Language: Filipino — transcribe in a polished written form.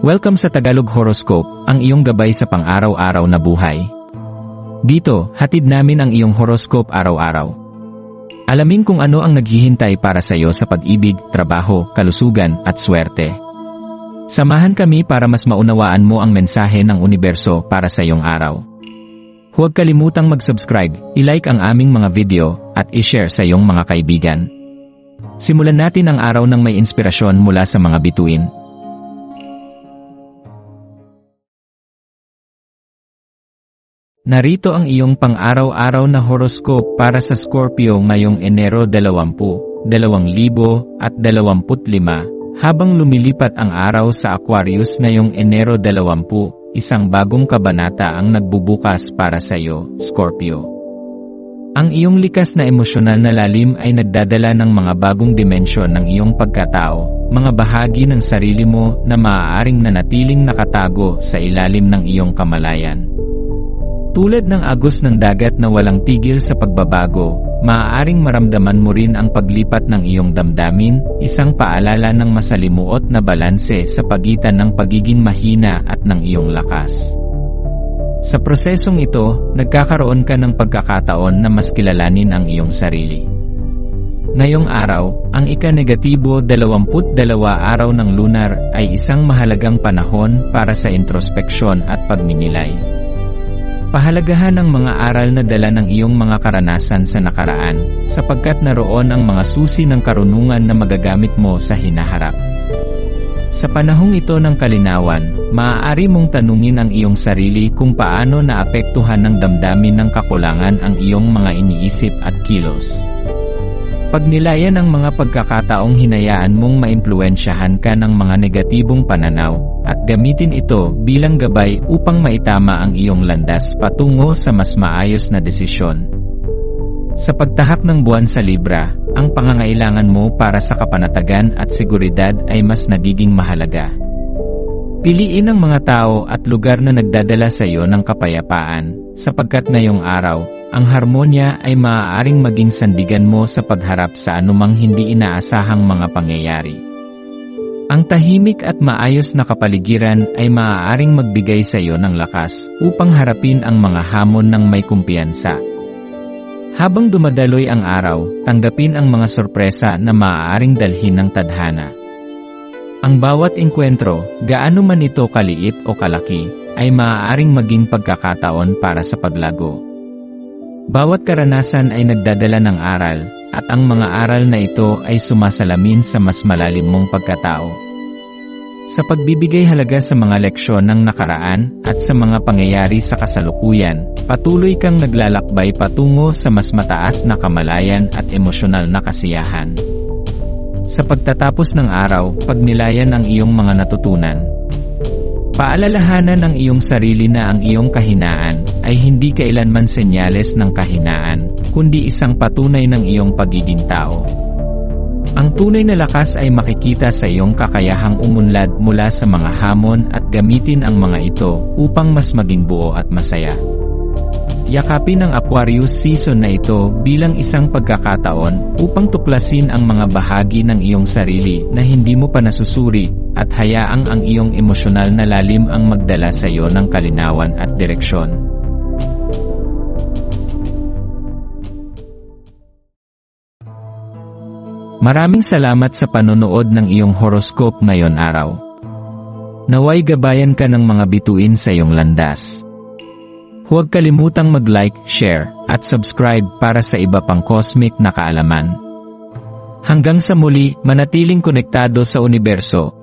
Welcome sa Tagalog Horoscope, ang iyong gabay sa pang-araw-araw na buhay. Dito, hatid namin ang iyong horoscope araw-araw. Alamin kung ano ang naghihintay para sa iyo sa pag-ibig, trabaho, kalusugan, at swerte. Samahan kami para mas maunawaan mo ang mensahe ng universo para sa iyong araw. Huwag kalimutang mag-subscribe, i-like ang aming mga video, at i-share sa iyong mga kaibigan. Simulan natin ang araw ng may inspirasyon mula sa mga bituin. Narito ang iyong pang-araw-araw na horoscope para sa Scorpio ngayong Enero 20, 2025, habang lumilipat ang araw sa Aquarius ngayong Enero 20, isang bagong kabanata ang nagbubukas para sa iyo, Scorpio. Ang iyong likas na emosyonal na lalim ay nagdadala ng mga bagong dimensyon ng iyong pagkatao, mga bahagi ng sarili mo na maaaring nanatiling nakatago sa ilalim ng iyong kamalayan. Tulad ng agos ng dagat na walang tigil sa pagbabago, maaaring maramdaman mo rin ang paglipat ng iyong damdamin, isang paalala ng masalimuot na balanse sa pagitan ng pagiging mahina at ng iyong lakas. Sa prosesong ito, nagkakaroon ka ng pagkakataon na mas kilalanin ang iyong sarili. Ngayong araw, ang ika-negatibo 22 araw ng lunar ay isang mahalagang panahon para sa introspeksyon at pagninilay. Pahalagahan ang mga aral na dala ng iyong mga karanasan sa nakaraan, sapagkat naroon ang mga susi ng karunungan na magagamit mo sa hinaharap. Sa panahong ito ng kalinawan, maaari mong tanungin ang iyong sarili kung paano naapektuhan ng damdamin ng kakulangan ang iyong mga iniisip at kilos. Pagnilayan ang mga pagkakataong hinayaan mong maimpluwensyahan ka ng mga negatibong pananaw, at gamitin ito bilang gabay upang maitama ang iyong landas patungo sa mas maayos na desisyon. Sa pagtahak ng buwan sa Libra, ang pangangailangan mo para sa kapanatagan at seguridad ay mas nagiging mahalaga. Piliin ang mga tao at lugar na nagdadala sa iyo ng kapayapaan, sapagkat ngayong araw, ang harmonya ay maaaring maging sandigan mo sa pagharap sa anumang hindi inaasahang mga pangyayari. Ang tahimik at maayos na kapaligiran ay maaaring magbigay sa iyo ng lakas upang harapin ang mga hamon ng may kumpiyansa. Habang dumadaloy ang araw, tanggapin ang mga sorpresa na maaaring dalhin ng tadhana. Ang bawat engkwentro, gaano man ito kaliit o kalaki, ay maaaring maging pagkakataon para sa paglago. Bawat karanasan ay nagdadala ng aral, at ang mga aral na ito ay sumasalamin sa mas malalim mong pagkatao. Sa pagbibigay halaga sa mga leksyon ng nakaraan at sa mga pangyayari sa kasalukuyan, patuloy kang naglalakbay patungo sa mas mataas na kamalayan at emosyonal na kasiyahan. Sa pagtatapos ng araw, pagnilayan ang iyong mga natutunan. Paalalahanan ang iyong sarili na ang iyong kahinaan ay hindi kailanman senyales ng kahinaan, kundi isang patunay ng iyong pagiging tao. Ang tunay na lakas ay makikita sa iyong kakayahang umunlad mula sa mga hamon at gamitin ang mga ito upang mas maging buo at masaya. Yakapin ang Aquarius season na ito bilang isang pagkakataon upang tuklasin ang mga bahagi ng iyong sarili na hindi mo pa nasusuri at hayaang ang iyong emosyonal na lalim ang magdala sa iyo ng kalinawan at direksyon. Maraming salamat sa panonood ng iyong horoscope ngayon araw. Naway gabayan ka ng mga bituin sa iyong landas. Huwag kalimutang mag-like, share, at subscribe para sa iba pang cosmic na kaalaman. Hanggang sa muli, manatiling konektado sa universo